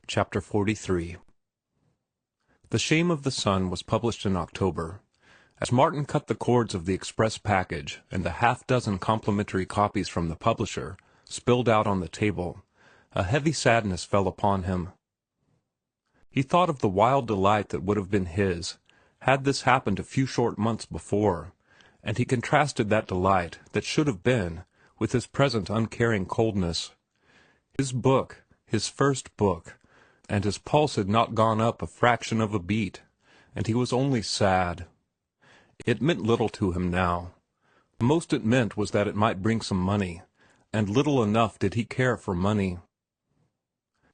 Chapter 43. The Shame of the Sun was published in October. As Martin cut the cords of the express package and the half-dozen complimentary copies from the publisher spilled out on the table, a heavy sadness fell upon him. He thought of the wild delight that would have been his, had this happened a few short months before, and he contrasted that delight that should have been with his present uncaring coldness. His book, his first book, and his pulse had not gone up a fraction of a beat, and he was only sad. It meant little to him now. The most it meant was that it might bring some money, and little enough did he care for money.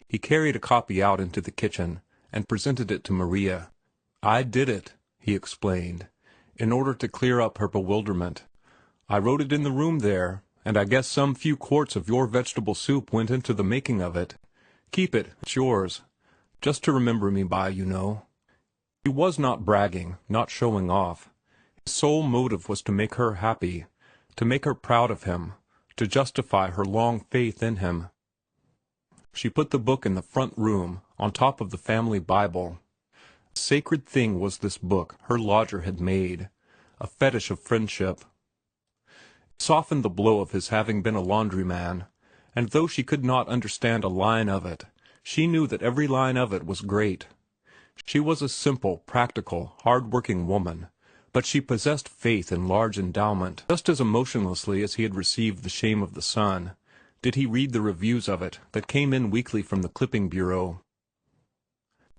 He carried a copy out into the kitchen and presented it to Maria. "I did it," he explained, in order to clear up her bewilderment. "I wrote it in the room there, and I guess some few quarts of your vegetable soup went into the making of it. Keep it, it's yours. Just to remember me by, you know." He was not bragging, not showing off. His sole motive was to make her happy, to make her proud of him, to justify her long faith in him. She put the book in the front room, on top of the family Bible. A sacred thing was this book her lodger had made, a fetish of friendship. It softened the blow of his having been a laundryman, and though she could not understand a line of it, she knew that every line of it was great. She was a simple, practical, hard-working woman, but she possessed faith in large endowment. Just as emotionlessly as he had received The Shame of the Sun, did he read the reviews of it that came in weekly from the clipping bureau.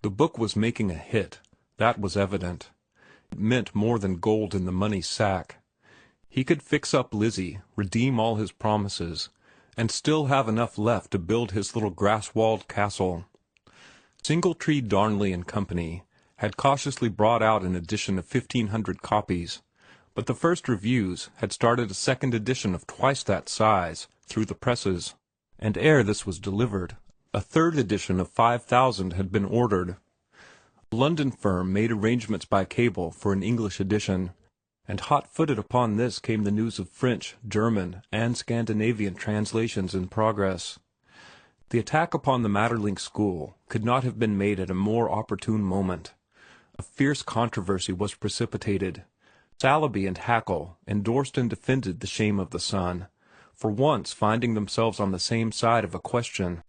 The book was making a hit, that was evident. It meant more than gold in the money sack. He could fix up Lizzie, redeem all his promises, and still have enough left to build his little grass-walled castle. Singletree, Darnley and Company had cautiously brought out an edition of 1,500 copies, but the first reviews had started a second edition of twice that size through the presses, and ere this was delivered, a third edition of 5,000 had been ordered. A London firm made arrangements by cable for an English edition, and hot-footed upon this came the news of French, German, and Scandinavian translations in progress. The attack upon the Maeterlinck school could not have been made at a more opportune moment. A fierce controversy was precipitated. Saleeby and Hackle endorsed and defended The Shame of the Sun, for once finding themselves on the same side of a question.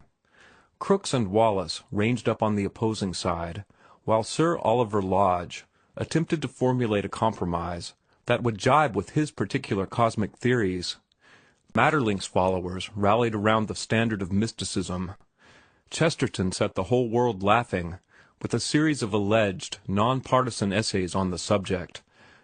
Crooks and Wallace ranged up on the opposing side, while Sir Oliver Lodge attempted to formulate a compromise that would jibe with his particular cosmic theories. Maeterlinck's followers rallied around the standard of mysticism. Chesterton set the whole world laughing with a series of alleged, non-partisan essays on the subject,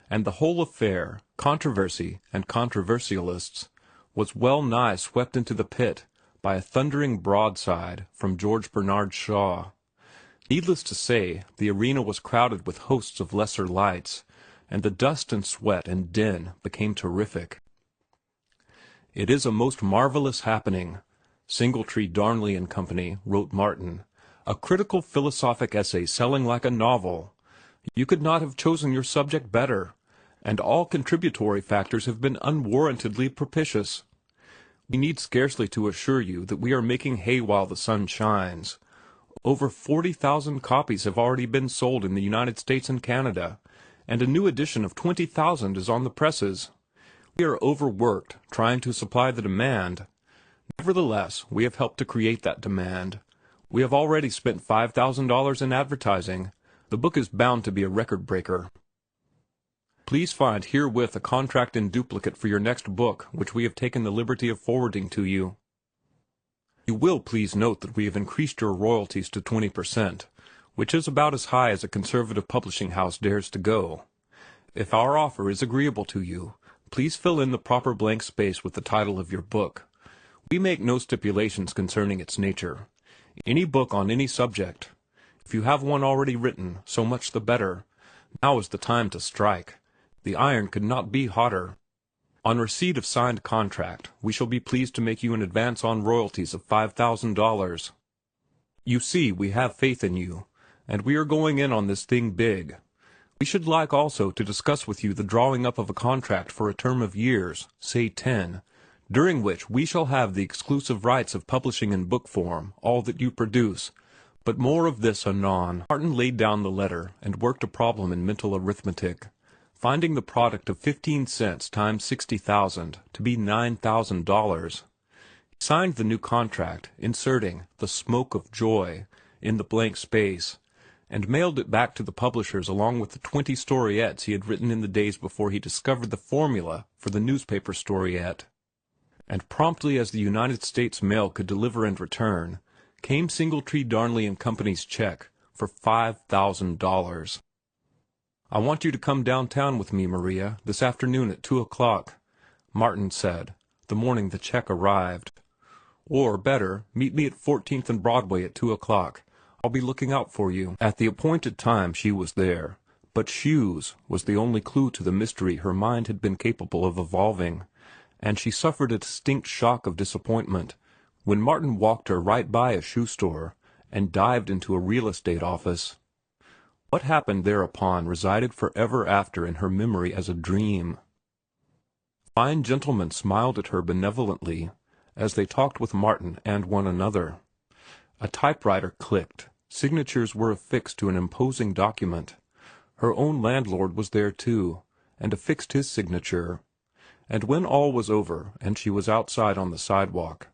and the whole affair, controversy and controversialists, was well nigh swept into the pit by a thundering broadside from George Bernard Shaw. Needless to say, the arena was crowded with hosts of lesser lights, and the dust and sweat and din became terrific. "It is a most marvelous happening," Singletree, Darnley and Company wrote Martin. "A critical philosophic essay selling like a novel. You could not have chosen your subject better, and all contributory factors have been unwarrantedly propitious. We need scarcely to assure you that we are making hay while the sun shines. Over 40,000 copies have already been sold in the United States and Canada, and a new edition of 20,000 is on the presses. We are overworked, trying to supply the demand. Nevertheless, we have helped to create that demand. We have already spent $5,000 in advertising. The book is bound to be a record-breaker. Please find herewith a contract in duplicate for your next book, which we have taken the liberty of forwarding to you. You will please note that we have increased your royalties to 20%, which is about as high as a conservative publishing house dares to go. If our offer is agreeable to you, please fill in the proper blank space with the title of your book. We make no stipulations concerning its nature. Any book on any subject. If you have one already written, so much the better. Now is the time to strike. The iron could not be hotter. On receipt of signed contract, we shall be pleased to make you an advance on royalties of $5,000. You see, we have faith in you, and we are going in on this thing big. We should like also to discuss with you the drawing up of a contract for a term of years, say 10, during which we shall have the exclusive rights of publishing in book form all that you produce, But more of this anon. Martin laid down the letter and worked a problem in mental arithmetic, finding the product of 15 cents times 60,000 to be $9,000. He signed the new contract, inserting "the smoke of joy" in the blank space, and mailed it back to the publishers along with the 20 storiettes he had written in the days before he discovered the formula for the newspaper storiette. And promptly as the United States mail could deliver and return, came Singletree, Darnley and Company's check for $5,000. "I want you to come downtown with me, Maria, this afternoon at 2:00, Martin said, the morning the check arrived. "Or, better, meet me at 14th and Broadway at 2:00. I'll be looking out for you." At the appointed time she was there, but shoes was the only clue to the mystery her mind had been capable of evolving, and she suffered a distinct shock of disappointment when Martin walked her right by a shoe store and dived into a real estate office. What happened thereupon resided forever after in her memory as a dream. Fine gentlemen smiled at her benevolently as they talked with Martin and one another. A typewriter clicked. Signatures were affixed to an imposing document. Her own landlord was there too, and affixed his signature. And when all was over and she was outside on the sidewalk,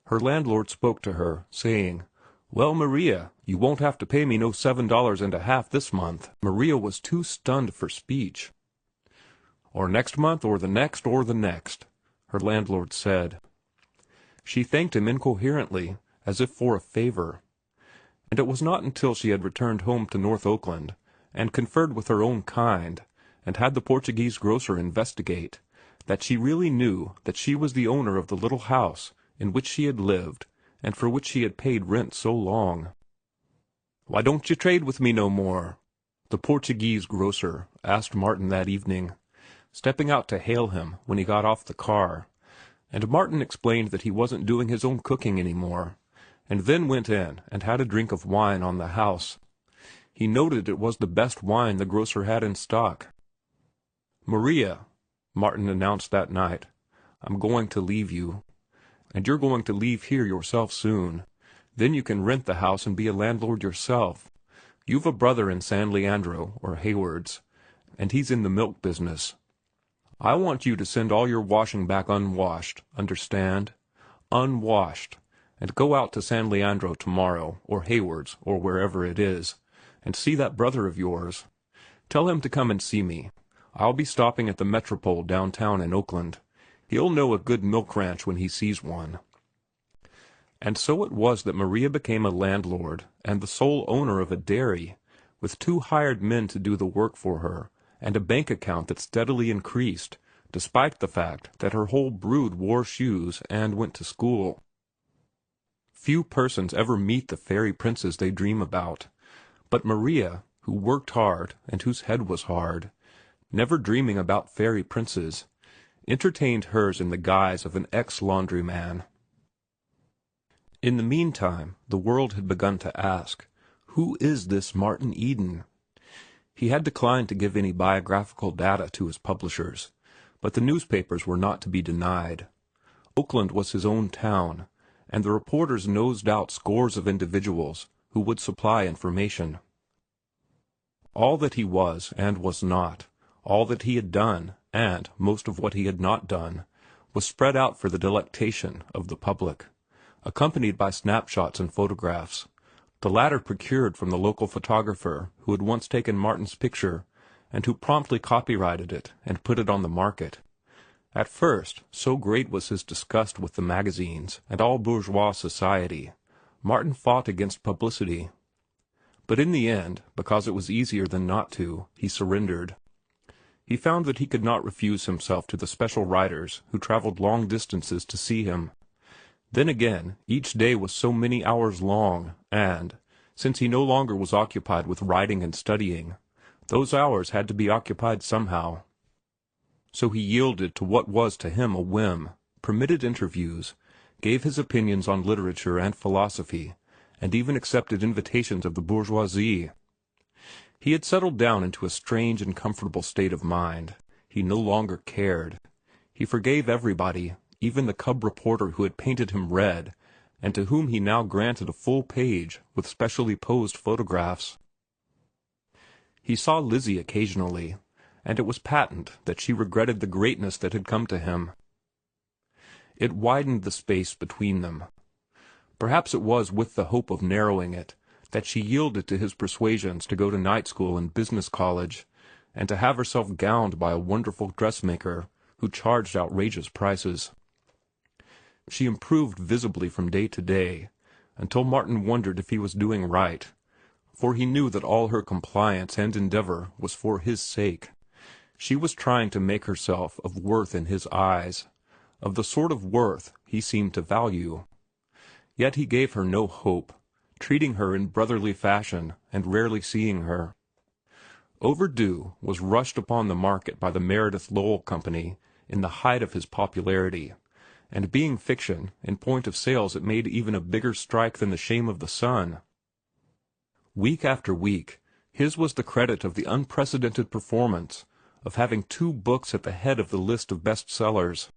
her landlord spoke to her, saying, "Well, Maria, you won't have to pay me no $7.50 this month." Maria was too stunned for speech. "Or next month, or the next, or the next," her landlord said. She thanked him incoherently, as if for a favor. And it was not until she had returned home to North Oakland, and conferred with her own kind, and had the Portuguese grocer investigate, that she really knew that she was the owner of the little house in which she had lived and for which she had paid rent so long. "Why don't you trade with me no more?" the Portuguese grocer asked Martin that evening, stepping out to hail him when he got off the car, and Martin explained that he wasn't doing his own cooking any more, and then went in and had a drink of wine on the house. He noted it was the best wine the grocer had in stock. "Maria," Martin announced that night, "I'm going to leave you. And you're going to leave here yourself soon. Then you can rent the house and be a landlord yourself. You've a brother in San Leandro, or Hayward's, and he's in the milk business. I want you to send all your washing back unwashed, understand? Unwashed. And go out to San Leandro tomorrow, or Hayward's, or wherever it is, and see that brother of yours. Tell him to come and see me. I'll be stopping at the Metropole downtown in Oakland. He'll know a good milk ranch when he sees one." And so it was that Maria became a landlord and the sole owner of a dairy, with 2 hired men to do the work for her, and a bank account that steadily increased, despite the fact that her whole brood wore shoes and went to school. Few persons ever meet the fairy princes they dream about, but Maria, who worked hard and whose head was hard, never dreaming about fairy princes, entertained hers in the guise of an ex-laundryman. In the meantime, the world had begun to ask, who is this Martin Eden? He had declined to give any biographical data to his publishers, but the newspapers were not to be denied. Oakland was his own town, and the reporters nosed out scores of individuals who would supply information. All that he was and was not, all that he had done, and most of what he had not done, was spread out for the delectation of the public, accompanied by snapshots and photographs, the latter procured from the local photographer who had once taken Martin's picture and who promptly copyrighted it and put it on the market. At first, so great was his disgust with the magazines and all bourgeois society, Martin fought against publicity. But in the end, because it was easier than not to, he surrendered. He found that he could not refuse himself to the special writers who traveled long distances to see him. Then again, each day was so many hours long, and, since he no longer was occupied with writing and studying, those hours had to be occupied somehow. So he yielded to what was to him a whim, permitted interviews, gave his opinions on literature and philosophy, and even accepted invitations of the bourgeoisie. He had settled down into a strange and comfortable state of mind. He no longer cared. He forgave everybody, even the cub reporter who had painted him red, and to whom he now granted a full page with specially posed photographs. He saw Lizzie occasionally, and it was patent that she regretted the greatness that had come to him. It widened the space between them. Perhaps it was with the hope of narrowing it that she yielded to his persuasions to go to night school and business college, and to have herself gowned by a wonderful dressmaker who charged outrageous prices. She improved visibly from day to day, until Martin wondered if he was doing right, for he knew that all her compliance and endeavor was for his sake. She was trying to make herself of worth in his eyes, of the sort of worth he seemed to value. Yet he gave her no hope, treating her in brotherly fashion and rarely seeing her. Overdue was rushed upon the market by the Meredith Lowell Company in the height of his popularity, and being fiction, in point of sales it made even a bigger strike than The Shame of the Sun. Week after week, his was the credit of the unprecedented performance of having 2 books at the head of the list of bestsellers.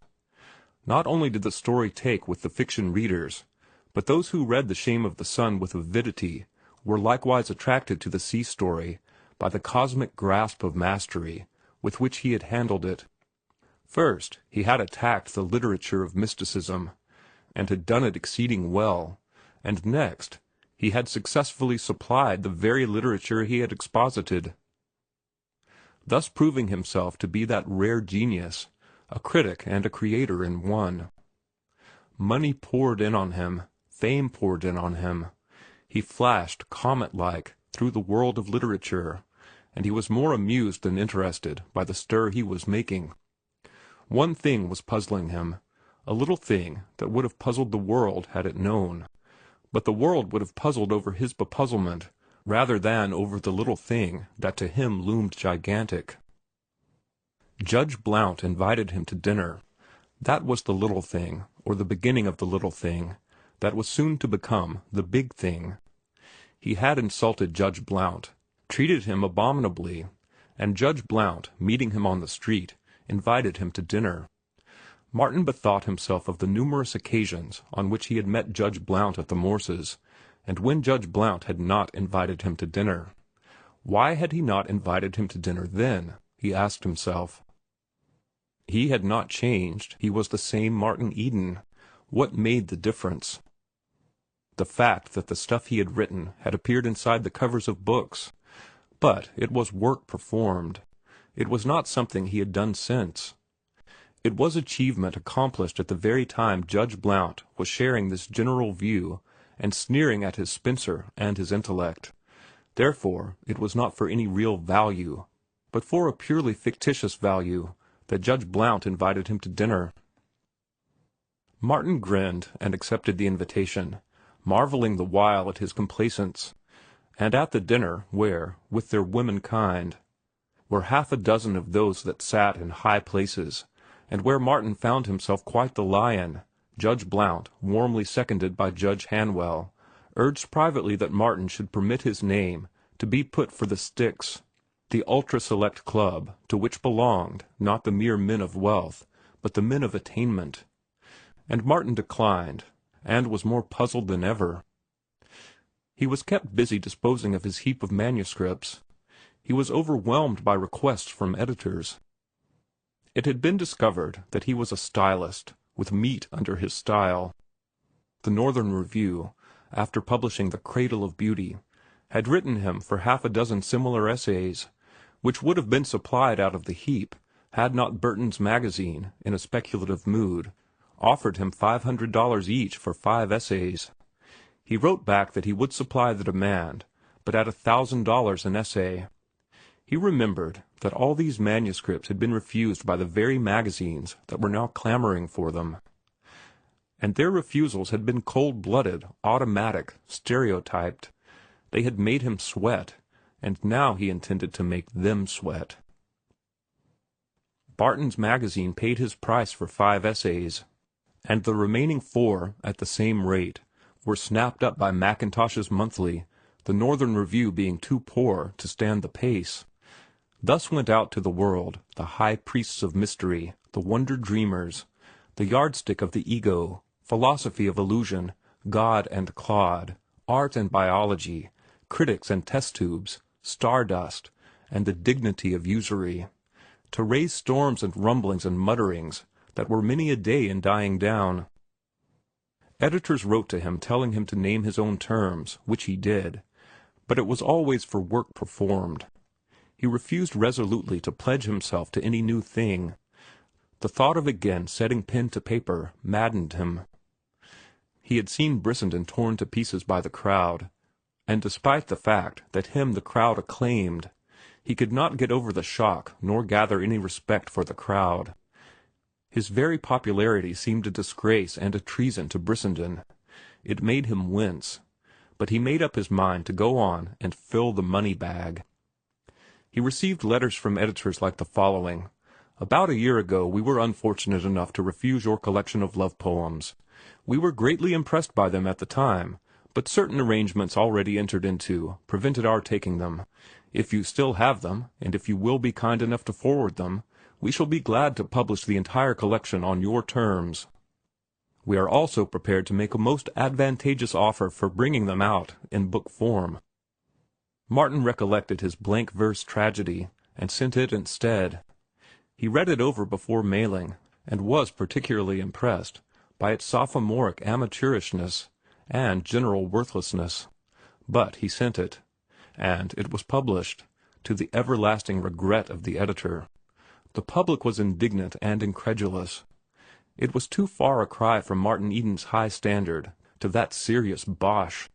Not only did the story take with the fiction readers, but those who read The Shame of the Sun with avidity were likewise attracted to the sea story by the cosmic grasp of mastery with which he had handled it. First, he had attacked the literature of mysticism, and had done it exceeding well, and next, he had successfully supplied the very literature he had exposited, thus proving himself to be that rare genius, a critic and a creator in one. Money poured in on him, fame poured in on him. He flashed, comet-like, through the world of literature, and he was more amused than interested by the stir he was making. One thing was puzzling him, a little thing that would have puzzled the world had it known, but the world would have puzzled over his bepuzzlement rather than over the little thing that to him loomed gigantic. Judge Blount invited him to dinner. That was the little thing, or the beginning of the little thing, that was soon to become the big thing. He had insulted Judge Blount, treated him abominably, and Judge Blount, meeting him on the street, invited him to dinner. Martin bethought himself of the numerous occasions on which he had met Judge Blount at the Morses, and when Judge Blount had not invited him to dinner. Why had he not invited him to dinner then? He asked himself. He had not changed. He was the same Martin Eden. What made the difference? The fact that the stuff he had written had appeared inside the covers of books. But it was work performed. It was not something he had done since. It was achievement accomplished at the very time Judge Blount was sharing this general view and sneering at his Spencer and his intellect. Therefore, it was not for any real value, but for a purely fictitious value, that Judge Blount invited him to dinner. Martin grinned and accepted the invitation, marveling the while at his complacence, and at the dinner where, with their womenkind, were 6 of those that sat in high places, and where Martin found himself quite the lion, Judge Blount, warmly seconded by Judge Hanwell, urged privately that Martin should permit his name to be put for the Sticks, the ultra-select club to which belonged not the mere men of wealth, but the men of attainment. And Martin declined, and was more puzzled than ever. He was kept busy disposing of his heap of manuscripts. He was overwhelmed by requests from editors. It had been discovered that he was a stylist, with meat under his style. The Northern Review, after publishing The Cradle of Beauty, had written him for 6 similar essays, which would have been supplied out of the heap had not Burton's Magazine, in a speculative mood, offered him $500 each for 5 essays. He wrote back that he would supply the demand, but at $1,000 an essay. He remembered that all these manuscripts had been refused by the very magazines that were now clamoring for them. And their refusals had been cold-blooded, automatic, stereotyped. They had made him sweat, and now he intended to make them sweat. Barton's Magazine paid his price for 5 essays, and the remaining 4, at the same rate, were snapped up by Mackintosh's Monthly, the Northern Review being too poor to stand the pace. Thus went out to the world the high priests of mystery, the wonder dreamers, the yardstick of the ego, philosophy of illusion, God and Clod, Art and Biology, Critics and Test Tubes, Stardust, and the Dignity of Usury, to raise storms and rumblings and mutterings that were many a day in dying down. Editors wrote to him telling him to name his own terms, which he did, but it was always for work performed. He refused resolutely to pledge himself to any new thing. The thought of again setting pen to paper maddened him. He had seen Brissenden torn to pieces by the crowd, and despite the fact that him the crowd acclaimed, he could not get over the shock nor gather any respect for the crowd. His very popularity seemed a disgrace and a treason to Brissenden. It made him wince, but he made up his mind to go on and fill the money bag. He received letters from editors like the following. About a year ago we were unfortunate enough to refuse your collection of love poems. We were greatly impressed by them at the time, but certain arrangements already entered into prevented our taking them. If you still have them, and if you will be kind enough to forward them, we shall be glad to publish the entire collection on your terms. We are also prepared to make a most advantageous offer for bringing them out in book form. Martin recollected his blank verse tragedy, and sent it instead. He read it over before mailing, and was particularly impressed by its sophomoric amateurishness and general worthlessness. But he sent it, and it was published, to the everlasting regret of the editor. The public was indignant and incredulous. It was too far a cry from Martin Eden's high standard to that serious bosh.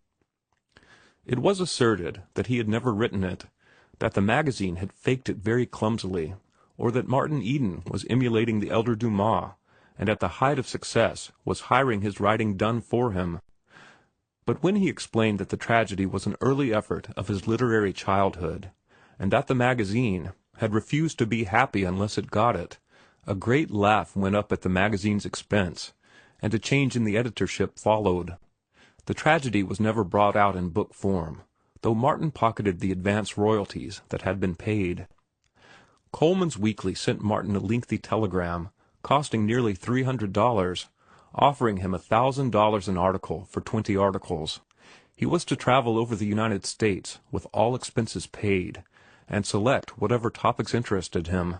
It was asserted that he had never written it, that the magazine had faked it very clumsily, or that Martin Eden was emulating the elder Dumas, and at the height of success was hiring his writing done for him. But when he explained that the tragedy was an early effort of his literary childhood, and that the magazine had refused to be happy unless it got it, a great laugh went up at the magazine's expense, and a change in the editorship followed. The tragedy was never brought out in book form, though Martin pocketed the advance royalties that had been paid. Coleman's Weekly sent Martin a lengthy telegram, costing nearly $300, offering him $1,000 an article for 20 articles. He was to travel over the United States with all expenses paid, and select whatever topics interested him.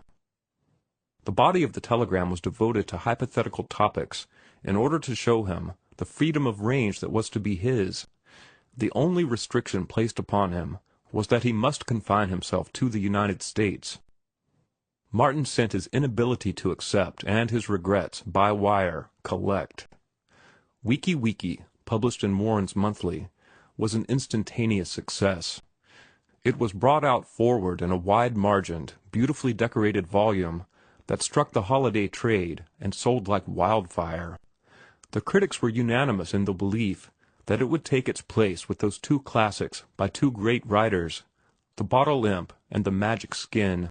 The body of the telegram was devoted to hypothetical topics in order to show him the freedom of range that was to be his. The only restriction placed upon him was that he must confine himself to the United States. Martin sent his inability to accept and his regrets by wire, collect. Weeky Weeky, published in Warren's Monthly, was an instantaneous success. It was brought out forward in a wide-margined, beautifully decorated volume that struck the holiday trade and sold like wildfire. The critics were unanimous in the belief that it would take its place with those two classics by two great writers, The Bottle Imp and The Magic Skin.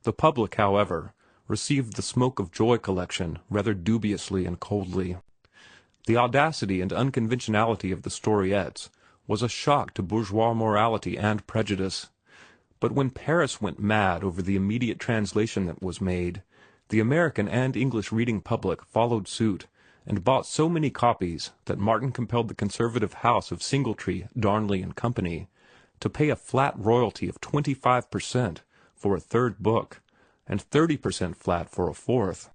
The public, however, received the Smoke of Joy collection rather dubiously and coldly. The audacity and unconventionality of the storiettes was a shock to bourgeois morality and prejudice. But when Paris went mad over the immediate translation that was made, the American and English reading public followed suit and bought so many copies that Martin compelled the conservative house of Singletree, Darnley and Company to pay a flat royalty of 25% for a third book and 30% flat for a fourth.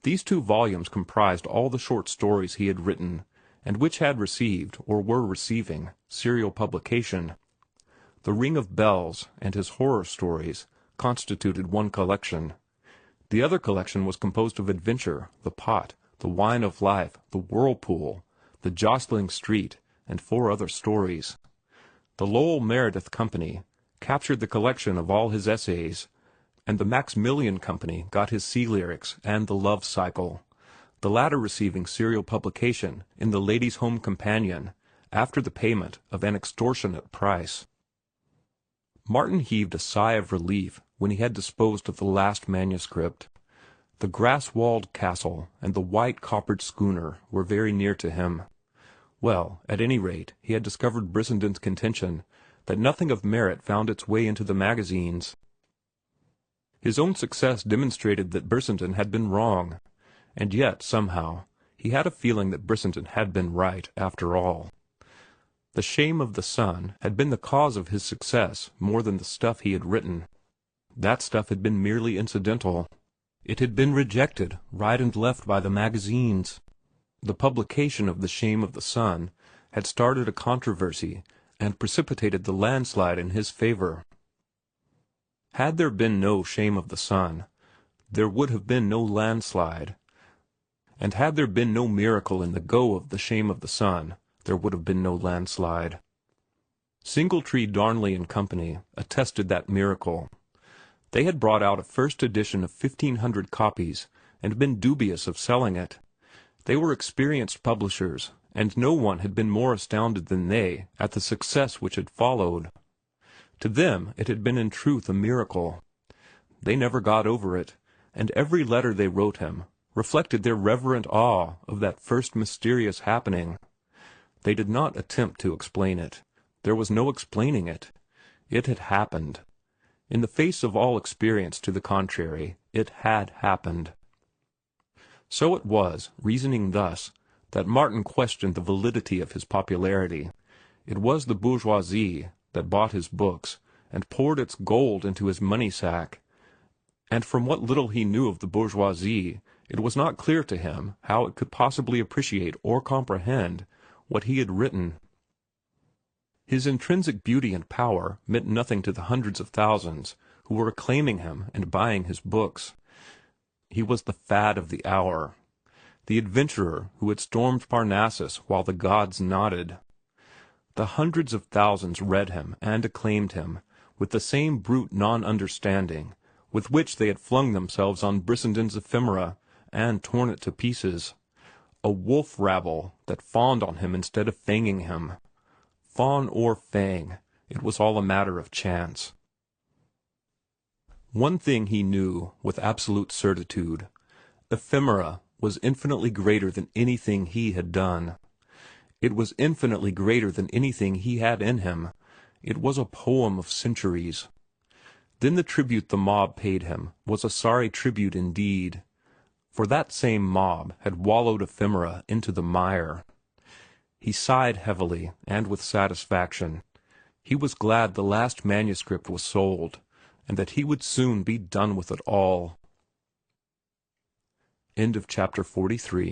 These two volumes comprised all the short stories he had written, and which had received, or were receiving, serial publication. The Ring of Bells and his horror stories constituted one collection. The other collection was composed of Adventure, The Pot, The Wine of Life, The Whirlpool, The Jostling Street, and 4 other stories. The Lowell Meredith Company captured the collection of all his essays, and the Maximilian Company got his sea lyrics and The Love Cycle, the latter receiving serial publication in the Ladies' Home Companion after the payment of an extortionate price. Martin heaved a sigh of relief when he had disposed of the last manuscript. The grass-walled castle and the white coppered schooner were very near to him. Well, at any rate, he had discovered Brissenden's contention that nothing of merit found its way into the magazines. His own success demonstrated that Brissenden had been wrong, and yet, somehow, He had a feeling that Brissenden had been right, after all. The shame of the sun had been the cause of his success more than the stuff he had written. That stuff had been merely incidental. It had been rejected right and left by the magazines. The publication of The Shame of the Sun had started a controversy and precipitated the landslide in his favor. Had there been no Shame of the Sun, there would have been no landslide. And had there been no miracle in the go of The Shame of the Sun, there would have been no landslide. Singletree, Darnley and Company attested that miracle. They had brought out a first edition of 1,500 copies and been dubious of selling it. They were experienced publishers, and no one had been more astounded than they at the success which had followed. To them it had been in truth a miracle. They never got over it, and every letter they wrote him reflected their reverent awe of that first mysterious happening. They did not attempt to explain it. There was no explaining it. It had happened. In the face of all experience to the contrary, it had happened. So it was, reasoning thus, that Martin questioned the validity of his popularity. It was the bourgeoisie that bought his books and poured its gold into his money-sack, and from what little he knew of the bourgeoisie, it was not clear to him how it could possibly appreciate or comprehend what he had written. His intrinsic beauty and power meant nothing to the hundreds of thousands who were acclaiming him and buying his books. He was the fad of the hour, the adventurer who had stormed Parnassus while the gods nodded. The hundreds of thousands read him and acclaimed him with the same brute non-understanding with which they had flung themselves on Brissenden's ephemera and torn it to pieces. A wolf rabble that fawned on him instead of fanging him. Fawn or fang, it was all a matter of chance. One thing he knew with absolute certitude. Ephemera was infinitely greater than anything he had done. It was infinitely greater than anything he had in him. It was a poem of centuries. Then the tribute the mob paid him was a sorry tribute indeed, for that same mob had wallowed ephemera into the mire. He sighed heavily and with satisfaction. He was glad the last manuscript was sold, and that he would soon be done with it all. End of chapter 43.